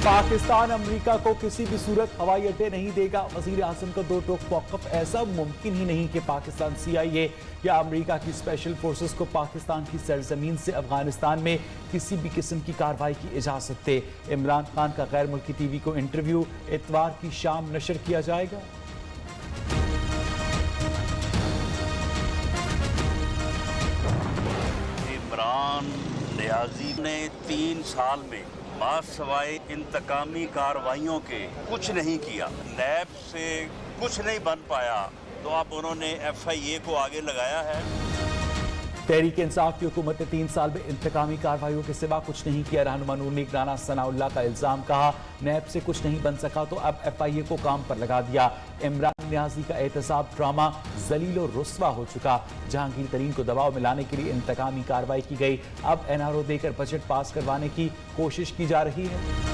Pakistan America को किसी भी सूरत हवाई अड्डे नहीं देगा। वजीर आजम का दो टोक मौक़िफ़। ऐसा मुमकिन ही नहीं कि पाकिस्तान CIA या अमेरिका की स्पेशल फोर्सेस को पाकिस्तान की सरजमीन से अफगानिस्तान में किसी भी किस्म की कार्रवाई की इजाज़त दे। इमरान खान का गैर मुल्की TV को इंटरव्यू इतवार की शाम नशर किया जाएगा। इमरान नियाजी ने 3 साल में सवाए इंतकामी कार्रवाइयों के कुछ नहीं किया। नैब से कुछ नहीं बन पाया तो अब उन्होंने FIA को आगे लगाया है। तहरीक इंसाफ की हुकूमत ने 3 साल में इंतकामी कार्रवाइयों के सिवा कुछ नहीं किया। रहनुमा नूर लीग राना सनाउल्लाह का इल्जाम। कहा नैब से कुछ नहीं बन सका तो अब FIA को काम पर लगा दिया। इमरान नियाजी का एहतसाब ड्रामा जलील और रुस्वा हो चुका। जहांगीर तरीन को दबाव में लाने के लिए इंतकामी कार्रवाई की गई। अब NRO देकर बजट पास करवाने की कोशिश की जा रही है।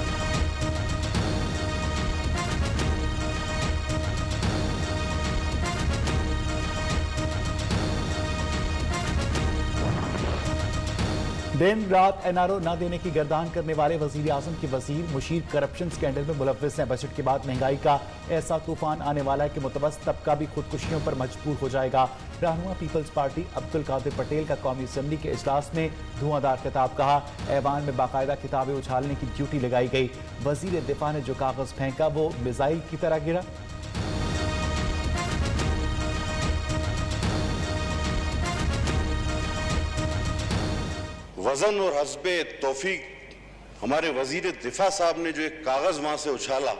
दिन रात NRO न देने की गर्दान करने वाले वजीर आजम के वजीर मुशीर करप्शन स्कैंडल में मुलव्विस हैं। बजट के बाद महंगाई का ऐसा तूफान आने वाला है कि मुतवस्सित तबका भी खुदकुशियों पर मजबूर हो जाएगा। रहनुमा पीपल्स पार्टी अब्दुल कादिर पटेल का कौमी असम्बली के इजलास में धुआंधार खिताब। कहा ऐवान में बाकायदा किताबें उछालने की ड्यूटी लगाई गई। वजीर दिफा ने जो कागज फेंका वो मिसाइल की तरह गिरा। वजन और हस्बे तौफीक हमारे वजीर दिफा साहब ने जो एक कागज वहां से उछाला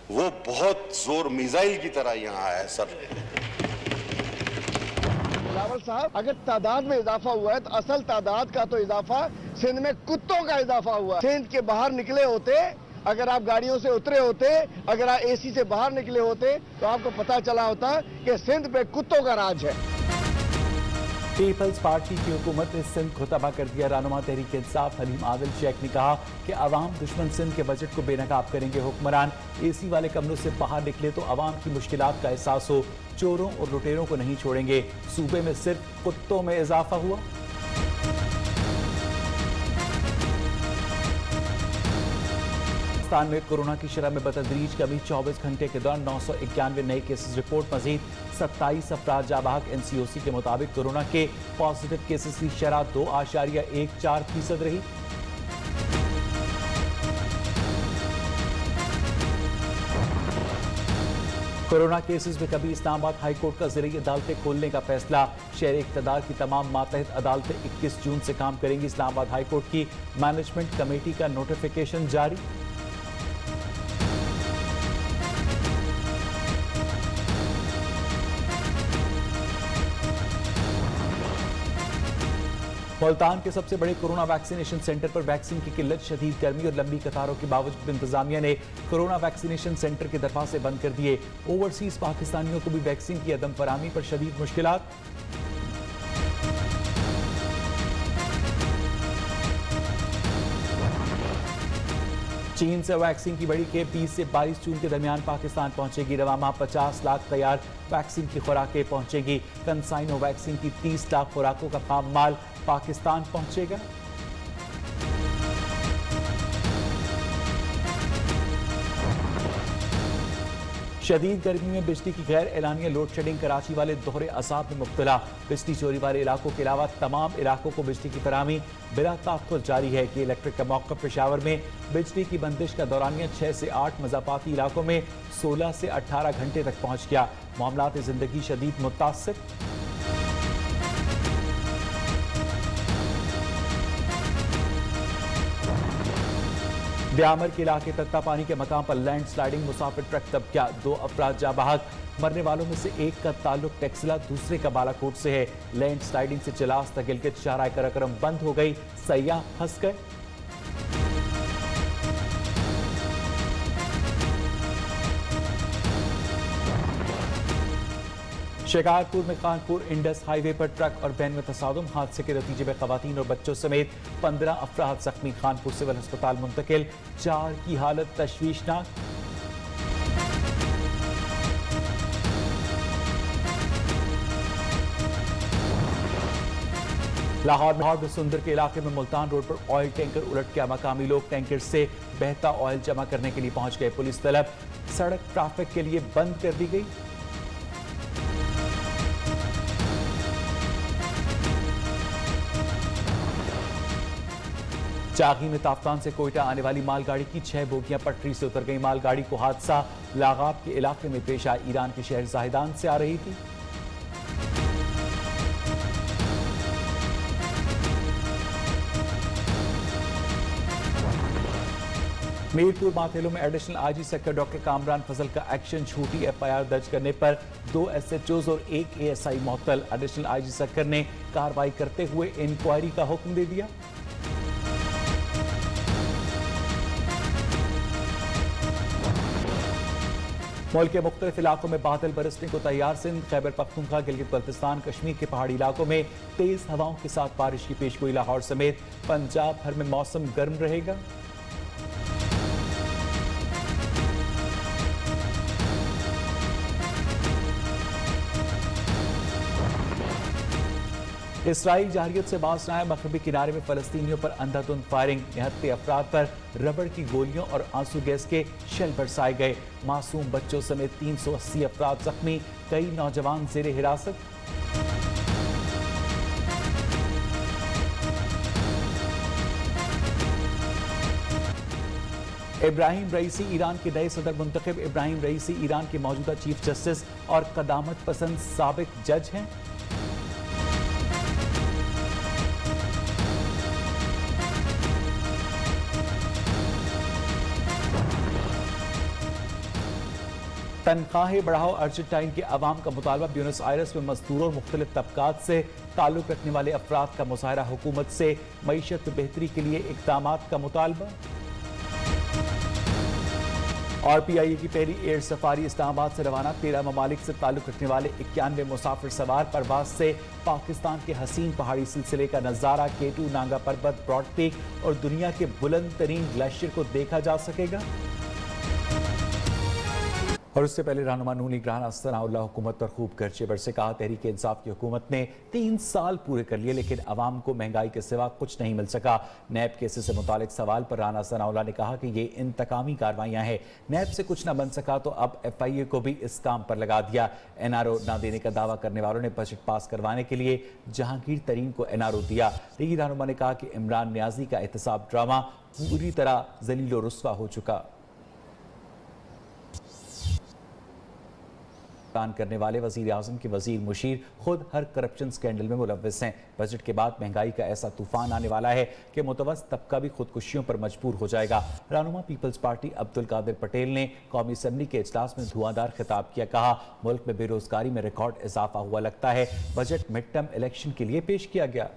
वो बहुत जोर मिसाइल की तरह यहाँ आया है। सर बिलावल साहब, अगर तादाद में इजाफा हुआ है तो असल तादाद का तो इजाफा सिंध में कुत्तों का इजाफा हुआ। सिंध के बाहर निकले होते, अगर आप गाड़ियों से उतरे होते, अगर आप AC से बाहर निकले होते तो आपको पता चला होता कि सिंध पे कुत्तों का राज है। पीपल्स पार्टी की हुकूमत ने सिंध को तबाह कर दिया। रहनुमा तहरीक इंसाफ हलीम आदिल शेख ने कहा कि अवाम दुश्मन सिंध के बजट को बेनकाब करेंगे। हुक्मरान AC वाले कमरों से बाहर निकले तो अवाम की मुश्किलात का एहसास हो। चोरों और लुटेरों को नहीं छोड़ेंगे। सूबे में सिर्फ कुत्तों में इजाफा हुआ। पाकिस्तान में कोरोना की शरह में बतदरीज कमी। 24 घंटे के दौरान 991 नए केसेस रिपोर्ट। मजीद 27 अफराद जाबाहक। NCOC के मुताबिक कोरोना के पॉजिटिव केसेस की शरह 2.14% रही। कोरोना केसेस में कभी इस्लामाबाद हाई कोर्ट का ज़रिए अदालतें खोलने का फैसला। शहर इक़्तिदार की तमाम मातहत अदालतें 21 जून से काम करेंगी। इस्लामाबाद हाई कोर्ट की मैनेजमेंट कमेटी का नोटिफिकेशन जारी। मुल्तान के सबसे बड़े कोरोना वैक्सीनेशन सेंटर पर वैक्सीन की किल्लत। शदीद गर्मी और लंबी कतारों के बावजूद इंतजामिया ने कोरोना वैक्सीनेशन सेंटर के दरवाजे बंद कर दिए। ओवरसीज पाकिस्तानियों को भी वैक्सीन की अदम फराहमी पर शदीद मुश्किलात। चीन से वैक्सीन की बड़ी खेप 20 से 22 जून के दरमियान पाकिस्तान पहुंचेगी। रवा माह 50 लाख तैयार वैक्सीन की खुराकें पहुंचेगी। कंसाइनो वैक्सीन की 30 लाख खुराकों का खाम माल पाकिस्तान पहुंचेगा। शदीद गर्मी में बिजली की गैर एलानिया लोड शेडिंग। कराची वाले दोहरे असाब में मुब्तला। बिजली चोरी वाले इलाकों के अलावा तमाम इलाकों को बिजली की फराहमी बिला ताख़ुर जारी है कि इलेक्ट्रिक का मौक़िफ़। पेशावर में बिजली की बंदिश का दौरानिया 6 से 8 मज़ाफ़ाती इलाकों में 16 से 18 घंटे तक पहुँच गया। मामलात ज़िंदगी शदीद मुतासिर। ब्यामर के इलाके तत्ता पानी के मकाम पर लैंड स्लाइडिंग। मुसाफिर ट्रक दब गया। 2 अफराद जाबाहक। मरने वालों में से एक का ताल्लुक टेक्सला, दूसरे का बालाकोट से है। लैंड स्लाइडिंग से चिलास तक गिलगित शाहराह कराकरम बंद हो गई। सयाह फंस गए। शिकारपुर में कानपुर इंडस हाईवे पर ट्रक और वैन में तसादुम। हादसे के नतीजे में खवातीन और बच्चों समेत 15 अफराद जख्मी। कानपुर सिविल अस्पताल मुंतकिल। 4 की हालत तशवीशनाक। लाहौर सुंदर के इलाके में मुल्तान रोड पर ऑयल टैंकर उलट गया। मकामी लोग टैंकर से बहता ऑयल जमा करने के लिए पहुंच गए। पुलिस तलब, सड़क ट्रैफिक के लिए बंद कर दी गई। चागी में ताफ्तान से कोयटा आने वाली मालगाड़ी की 6 बोगियां पटरी से उतर गई। मालगाड़ी को हादसा लागाब के इलाके में पेश आया। ईरान के शहर जाहिदान से आ रही थी। मीरपुर माथेलो में additional IG sector doctor Kamran Fazal का एक्शन, झूठी एफआईआर दर्ज करने पर 2 एसएचओज और 1 एएसआई मुअत्तल। एडिशनल आईजी सेक्टर ने कार्रवाई करते हुए इंक्वायरी का हुक्म दे दिया। मुल्क के मुख्तलिफ इलाकों में बादल बरसने को तैयार। सिंध, खैबर पख्तूनख्वा, गिलगित बल्तिस्तान, कश्मीर के पहाड़ी इलाकों में तेज हवाओं के साथ बारिश की पेशगोई। लाहौर समेत पंजाब भर में मौसम गर्म रहेगा। इसराइल जारहियत से बाज न आया। मगरबी किनारे में फलस्तीनियों पर अंधाधुंध फायरिंग। 79 अफराद पर रबड़ की गोलियों और आंसू गैस के शेल बरसाए गए। मासूम बच्चों समेत 380 अफराद जख्मी, कई नौजवान जेर हिरासत। इब्राहिम रईसी ईरान के नए सदर मुंतखब। इब्राहिम रईसी ईरान के मौजूदा चीफ जस्टिस और कदामत पसंद साबिक जज हैं। तनख्वाहें बढ़ाओ, अर्जेंटाइन के अवाम का मुतालबा। ब्यूनस आयरस में मजदूरों और मुख्तलिफ तबकात से ताल्लुक रखने वाले अफराद का मुजाहरा। हुकूमत से मईशत में बेहतरी के लिए इक़दामात का मुतालबा। और पीआईए की पहली एयर सफारी इस्लामाबाद से रवाना। 13 ममालिक से ताल्लुक रखने वाले 91 मुसाफिर सवार परवाज से पाकिस्तान के हसीन पहाड़ी सिलसिले का नज़ारा। K2 नांगा पर्वत, ब्रॉड पीक और दुनिया के बुलंद तरीन ग्लेशियर को देखा जा सकेगा। और उससे पहले रहनुमा नून लीग राना सनाउल्लाह हुकूमत पर खूब गर्जे बरसे। कहा, तहरीक इंसाफ की हुकूमत ने 3 साल पूरे कर लिए लेकिन अवाम को महंगाई के सिवा कुछ नहीं मिल सका। नैब केसेस से मुतालिक सवाल पर राना सनाउल्लाह ने कहा कि ये इंतकामी कार्रवाइयां हैं। नैब से कुछ न बन सका तो अब FIA को भी इस काम पर लगा दिया। NRO न देने का दावा करने वालों ने बजट पास करवाने के लिए जहांगीर तरीन को NRO दिया। लीगी रहनुमा ने कहा कि इमरान न्याजी का एहतसाब ड्रामा पूरी तरह जलील और रुस्वा हो चुका। करने वाले वजीर आजम के वजीर मुशीर खुद हर करप्शन स्कैंडल में मुलव्वस हैं। बजट के बाद महंगाई का ऐसा तूफान आने वाला है कि मुतवस्सित तबका भी खुदकुशियों पर मजबूर हो जाएगा। रहनुमा पीपल्स पार्टी अब्दुल कादिर पटेल ने कौमी असम्बली के इजलास में धुआंधार खिताब किया। कहा, मुल्क में बेरोजगारी में रिकॉर्ड इजाफा हुआ लगता है। बजट मिड टर्म इलेक्शन के लिए पेश किया गया।